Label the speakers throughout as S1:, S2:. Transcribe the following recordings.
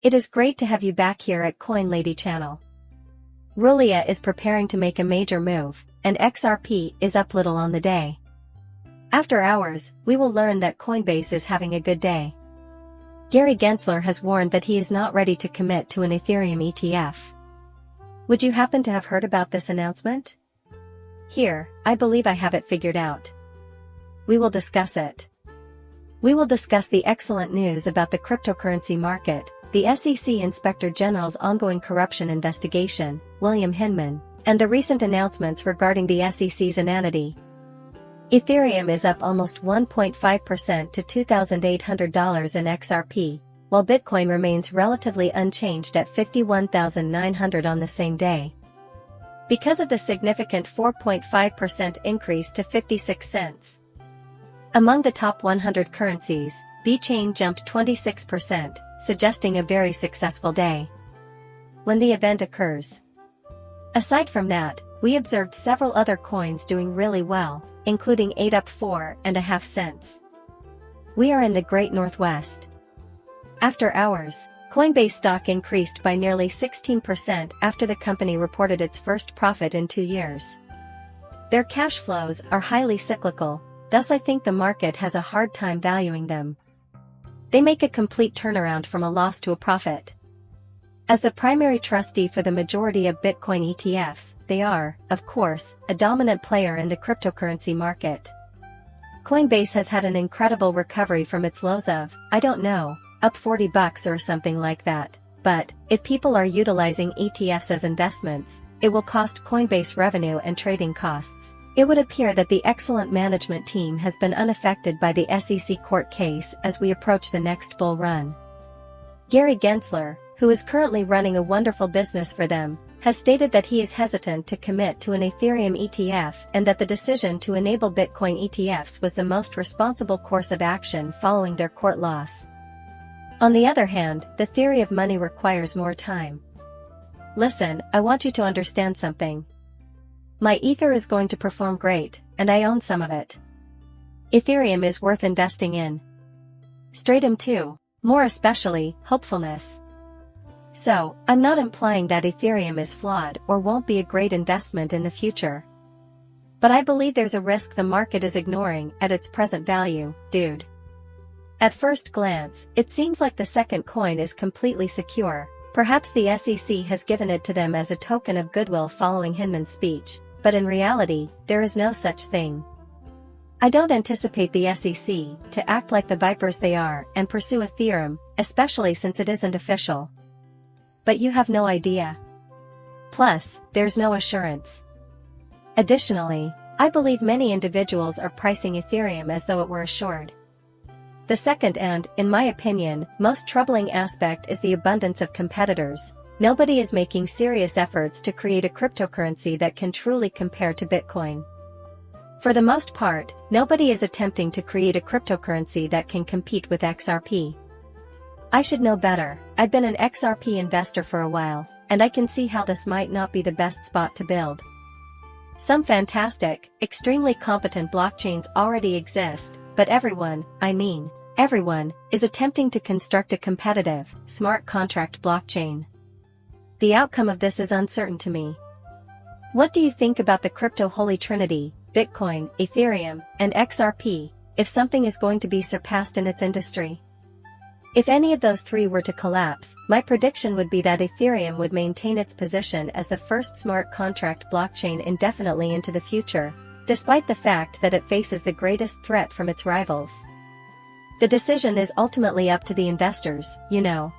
S1: It is great to have you back here at Coin Lady channel. Rulia is preparing to make a major move, and XRP is up little on the day. After hours, we will learn that Coinbase is having a good day. Gary Gensler has warned that he is not ready to commit to an Ethereum ETF. Would you happen to have heard about this announcement? Here, I believe I have it figured out. We will discuss it. We will discuss the excellent news about the cryptocurrency market, the SEC Inspector General's ongoing corruption investigation, William Hinman, and the recent announcements regarding the SEC's inanity. Ethereum is up almost 1.5% to $2,800 in XRP, while Bitcoin remains relatively unchanged at $51,900 on the same day. Because of the significant 4.5% increase to 56 cents. Among the top 100 currencies, VeChain jumped 26%, suggesting a very successful day. When the event occurs. Aside from that, we observed several other coins doing really well, including 8 up 4.5 cents. We are in the Great Northwest. After hours, Coinbase stock increased by nearly 16% after the company reported its first profit in 2 years. Their cash flows are highly cyclical, thus I think the market has a hard time valuing them. They make a complete turnaround from a loss to a profit. As the primary trustee for the majority of Bitcoin ETFs, they are, of course, a dominant player in the cryptocurrency market. Coinbase has had an incredible recovery from its lows of, I don't know, up $40 or something like that, but, if people are utilizing ETFs as investments, it will cost Coinbase revenue and trading costs. It would appear that the excellent management team has been unaffected by the SEC court case as we approach the next bull run. Gary Gensler, who is currently running a wonderful business for them, has stated that he is hesitant to commit to an Ethereum ETF and that the decision to enable Bitcoin ETFs was the most responsible course of action following their court loss. On the other hand, the theory of money requires more time. Listen, I want you to understand something. My Ether is going to perform great, and I own some of it. Ethereum is worth investing in. Stratum too, more especially, hopefulness. So, I'm not implying that Ethereum is flawed or won't be a great investment in the future. But I believe there's a risk the market is ignoring at its present value, dude. At first glance, it seems like the second coin is completely secure, perhaps the SEC has given it to them as a token of goodwill following Hinman's speech, but in reality, there is no such thing. I don't anticipate the SEC to act like the vipers they are and pursue Ethereum, especially since it isn't official. But you have no idea. Plus, there's no assurance. Additionally, I believe many individuals are pricing Ethereum as though it were assured. The second and, in my opinion, most troubling aspect is the abundance of competitors. Nobody is making serious efforts to create a cryptocurrency that can truly compare to Bitcoin. For the most part, nobody is attempting to create a cryptocurrency that can compete with XRP. I should know better. I've been an XRP investor for a while, and I can see how this might not be the best spot to build. Some fantastic, extremely competent blockchains already exist, but everyone, is attempting to construct a competitive, smart contract blockchain. The outcome of this is uncertain to me. What do you think about the crypto holy trinity, Bitcoin, Ethereum, and XRP, if something is going to be surpassed in its industry? If any of those three were to collapse, my prediction would be that Ethereum would maintain its position as the first smart contract blockchain indefinitely into the future, despite the fact that it faces the greatest threat from its rivals. The decision is ultimately up to the investors, you know.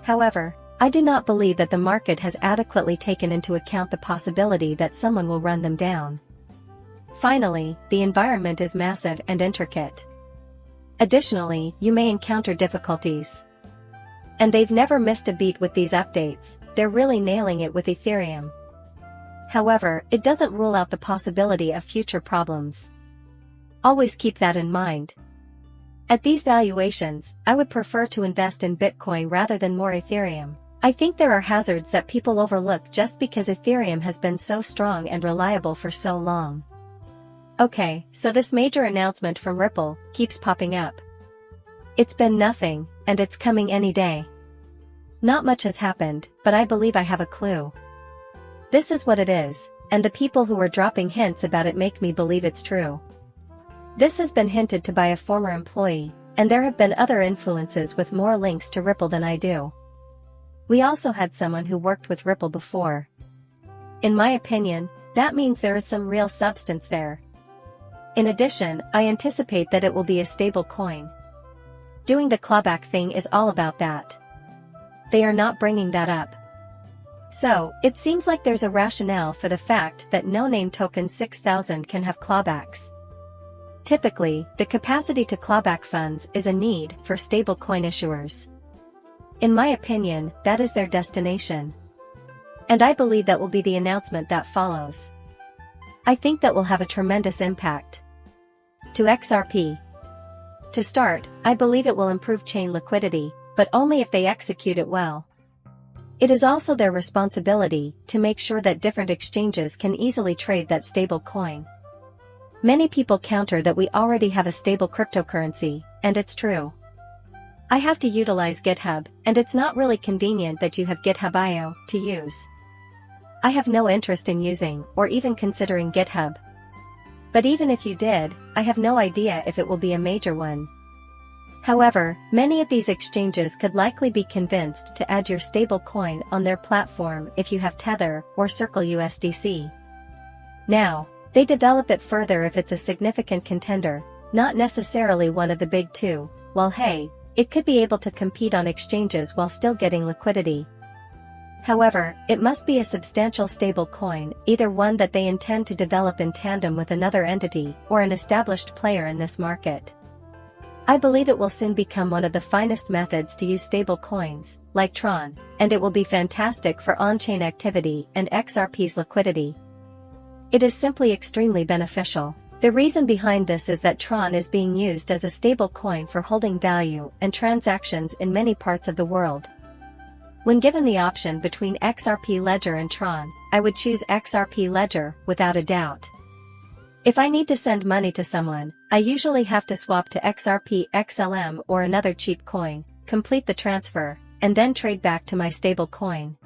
S1: However, I do not believe that the market has adequately taken into account the possibility that someone will run them down. Finally, the environment is massive and intricate. Additionally, you may encounter difficulties. And they've never missed a beat with these updates, they're really nailing it with Ethereum. However, it doesn't rule out the possibility of future problems. Always keep that in mind. At these valuations, I would prefer to invest in Bitcoin rather than more Ethereum. I think there are hazards that people overlook just because Ethereum has been so strong and reliable for so long. Okay, so this major announcement from Ripple keeps popping up. It's been nothing, and it's coming any day. Not much has happened, but I believe I have a clue. This is what it is, and the people who are dropping hints about it make me believe it's true. This has been hinted to by a former employee, and there have been other influences with more links to Ripple than I do. We also had someone who worked with Ripple before. In my opinion, that means there is some real substance there. In addition, I anticipate that it will be a stable coin. Doing the clawback thing is all about that. They are not bringing that up. So, it seems like there's a rationale for the fact that no-name token 6000 can have clawbacks. Typically, the capacity to clawback funds is a need for stable coin issuers. In my opinion, that is their destination. And I believe that will be the announcement that follows. I think that will have a tremendous impact. To XRP. To start, I believe it will improve chain liquidity, but only if they execute it well. It is also their responsibility to make sure that different exchanges can easily trade that stable coin. Many people counter that we already have a stable cryptocurrency, and it's true. I have to utilize GitHub, and it's not really convenient that you have GitHub IO to use. I have no interest in using or even considering GitHub. But even if you did, I have no idea if it will be a major one. However, many of these exchanges could likely be convinced to add your stable coin on their platform if you have Tether or Circle USDC. Now, they develop it further if it's a significant contender, not necessarily one of the big two. Well, hey, it could be able to compete on exchanges while still getting liquidity. However, it must be a substantial stable coin, either one that they intend to develop in tandem with another entity or an established player in this market. I believe it will soon become one of the finest methods to use stable coins, like Tron, and it will be fantastic for on-chain activity and XRP's liquidity. It is simply extremely beneficial. The reason behind this is that Tron is being used as a stable coin for holding value and transactions in many parts of the world. When given the option between XRP Ledger and Tron, I would choose XRP Ledger without a doubt. If I need to send money to someone, I usually have to swap to XRP XLM or another cheap coin, complete the transfer, and then trade back to my stable coin.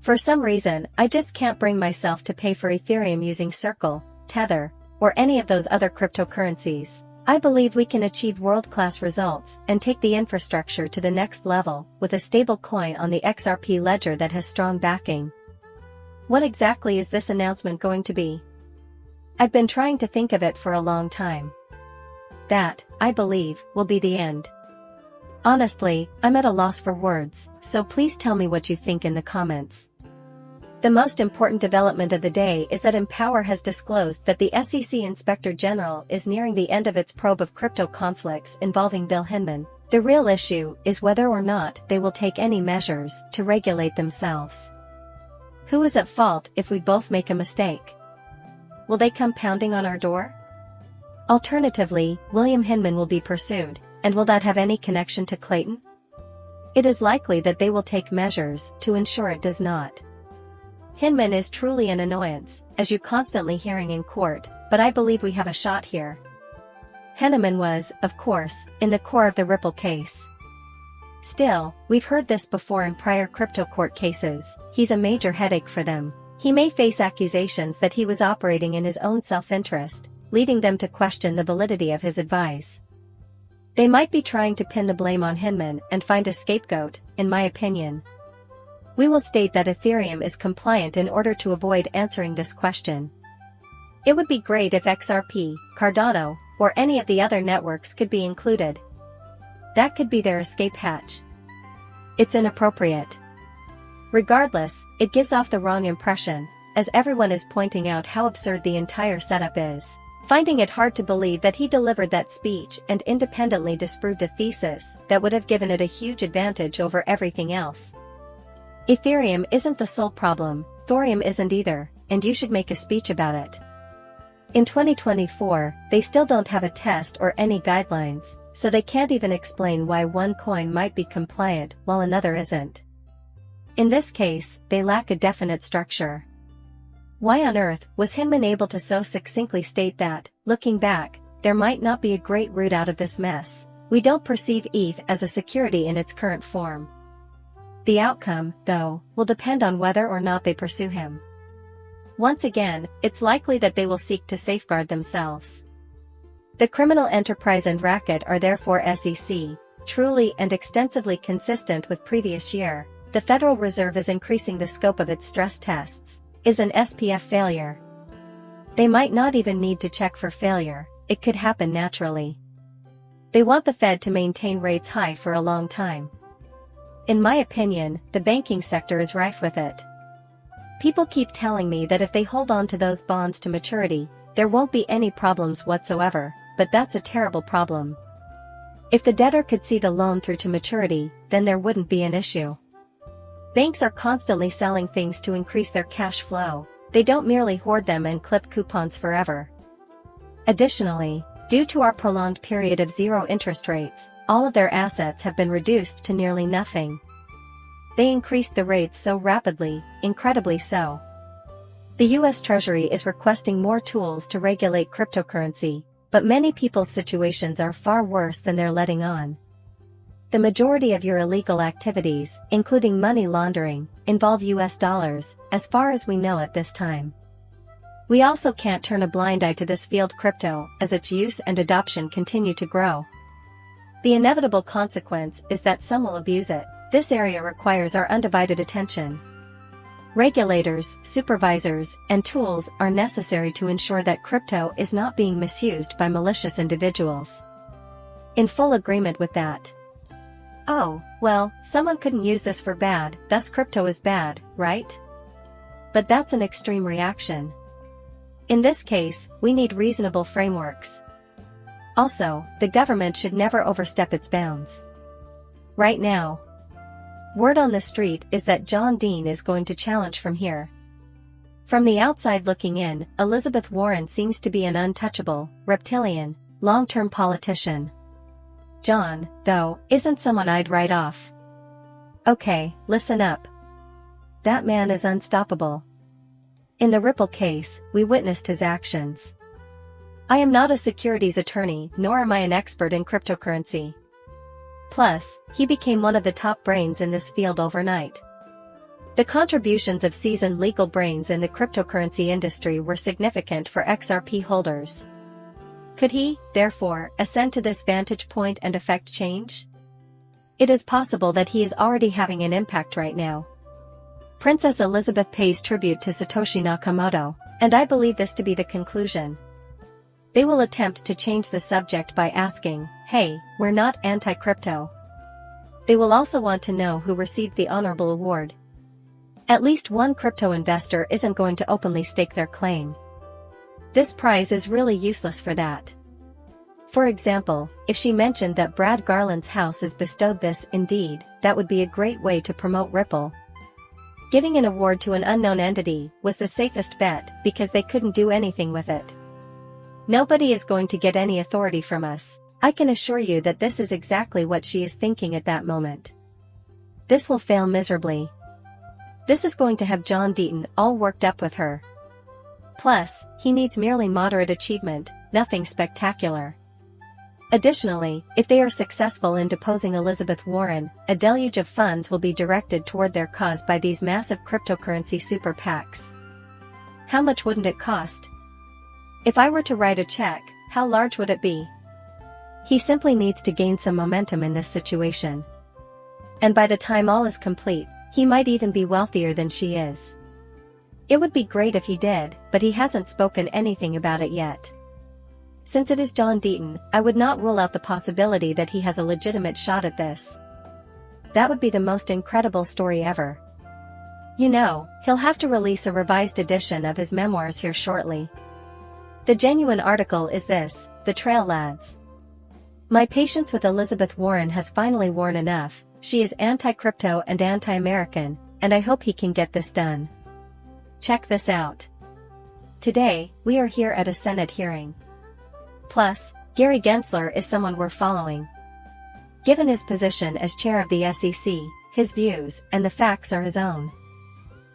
S1: For some reason, I just can't bring myself to pay for Ethereum using Circle, Tether, or any of those other cryptocurrencies. I believe we can achieve world-class results and take the infrastructure to the next level with a stable coin on the XRP ledger that has strong backing. What exactly is this announcement going to be? I've been trying to think of it for a long time. That, I believe, will be the end. Honestly, I'm at a loss for words, so please tell me what you think in the comments. The most important development of the day is that Empower has disclosed that the SEC Inspector General is nearing the end of its probe of crypto conflicts involving Bill Hinman. The real issue is whether or not they will take any measures to regulate themselves. Who is at fault if we both make a mistake? Will they come pounding on our door? Alternatively, William Hinman will be pursued, and will that have any connection to Clayton? It is likely that they will take measures to ensure it does not. Hinman is truly an annoyance, as you constantly hearing in court, but I believe we have a shot here. Hinman was, of course, in the core of the Ripple case. Still, we've heard this before in prior crypto court cases, he's a major headache for them. He may face accusations that he was operating in his own self-interest, leading them to question the validity of his advice. They might be trying to pin the blame on Hinman and find a scapegoat, in my opinion. We will state that Ethereum is compliant in order to avoid answering this question. It would be great if XRP, Cardano, or any of the other networks could be included. That could be their escape hatch. It's inappropriate. Regardless, it gives off the wrong impression, as everyone is pointing out how absurd the entire setup is, finding it hard to believe that he delivered that speech and independently disproved a thesis that would have given it a huge advantage over everything else. Ethereum isn't the sole problem, thorium isn't either, and you should make a speech about it. In 2024, they still don't have a test or any guidelines, so they can't even explain why one coin might be compliant while another isn't. In this case, they lack a definite structure. Why on earth was Hinman able to so succinctly state that, looking back, there might not be a great route out of this mess? We don't perceive ETH as a security in its current form. The outcome, though, will depend on whether or not they pursue him. Once again, it's likely that they will seek to safeguard themselves. The criminal enterprise and racket are therefore SEC, truly and extensively consistent with previous year. The Federal Reserve is increasing the scope of its stress tests. Is an SPF failure? They might not even need to check for failure, it could happen naturally. They want the Fed to maintain rates high for a long time. In my opinion, the banking sector is rife with it. People keep telling me that if they hold on to those bonds to maturity, there won't be any problems whatsoever, but that's a terrible problem. If the debtor could see the loan through to maturity, then there wouldn't be an issue. Banks are constantly selling things to increase their cash flow. They don't merely hoard them and clip coupons forever. Additionally, due to our prolonged period of zero interest rates, all of their assets have been reduced to nearly nothing. They increased the rates so rapidly, incredibly so. The US Treasury is requesting more tools to regulate cryptocurrency, but many people's situations are far worse than they're letting on. The majority of your illegal activities, including money laundering, involve US dollars, as far as we know at this time. We also can't turn a blind eye to this field crypto, as its use and adoption continue to grow. The inevitable consequence is that some will abuse it. This area requires our undivided attention. Regulators, supervisors, and tools are necessary to ensure that crypto is not being misused by malicious individuals. In full agreement with that. Oh, well, someone couldn't use this for bad, thus crypto is bad, right? But that's an extreme reaction. In this case, we need reasonable frameworks. Also, the government should never overstep its bounds. Right now, word on the street is that John Dean is going to challenge from here. From the outside looking in, Elizabeth Warren seems to be an untouchable, reptilian, long-term politician. John, though, isn't someone I'd write off. Okay, listen up. That man is unstoppable. In the Ripple case, we witnessed his actions. I am not a securities attorney, nor am I an expert in cryptocurrency. Plus, he became one of the top brains in this field overnight. The contributions of seasoned legal brains in the cryptocurrency industry were significant for XRP holders. Could he, therefore, ascend to this vantage point and effect change? It is possible that he is already having an impact right now. Princess Elizabeth pays tribute to Satoshi Nakamoto, and I believe this to be the conclusion. They will attempt to change the subject by asking, "Hey, we're not anti-crypto." They will also want to know who received the honorable award. At least one crypto investor isn't going to openly stake their claim. This prize is really useless for that. For example, if she mentioned that Brad Garland's house is bestowed this, indeed, that would be a great way to promote Ripple. Giving an award to an unknown entity was the safest bet because they couldn't do anything with it. Nobody is going to get any authority from us. I can assure you that this is exactly what she is thinking at that moment. This will fail miserably. This is going to have John Deaton all worked up with her. Plus, he needs merely moderate achievement, nothing spectacular. Additionally, if they are successful in deposing Elizabeth Warren, a deluge of funds will be directed toward their cause by these massive cryptocurrency super PACs. How much wouldn't it cost? If I were to write a check, how large would it be? He simply needs to gain some momentum in this situation. And by the time all is complete, he might even be wealthier than she is. It would be great if he did, but he hasn't spoken anything about it yet. Since it is John Deaton, I would not rule out the possibility that he has a legitimate shot at this. That would be the most incredible story ever. You know, he'll have to release a revised edition of his memoirs here shortly. The genuine article is this: The Trail Lads. My patience with Elizabeth Warren has finally worn enough. She is anti-crypto and anti-American, and I hope he can get this done. Check this out. Today, we are here at a Senate hearing. Plus, Gary Gensler is someone we're following. Given his position as chair of the SEC, his views and the facts are his own.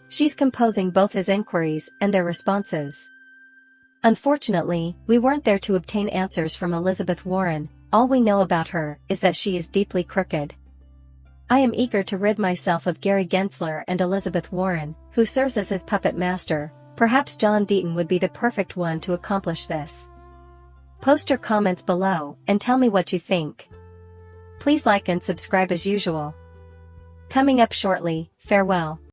S1: She's composing both his inquiries and their responses. Unfortunately, we weren't there to obtain answers from Elizabeth Warren. All we know about her is that she is deeply crooked. I am eager to rid myself of Gary Gensler and Elizabeth Warren, who serves as his puppet master. Perhaps John Deaton would be the perfect one to accomplish this. Post your comments below and tell me what you think. Please like and subscribe as usual. Coming up shortly, farewell.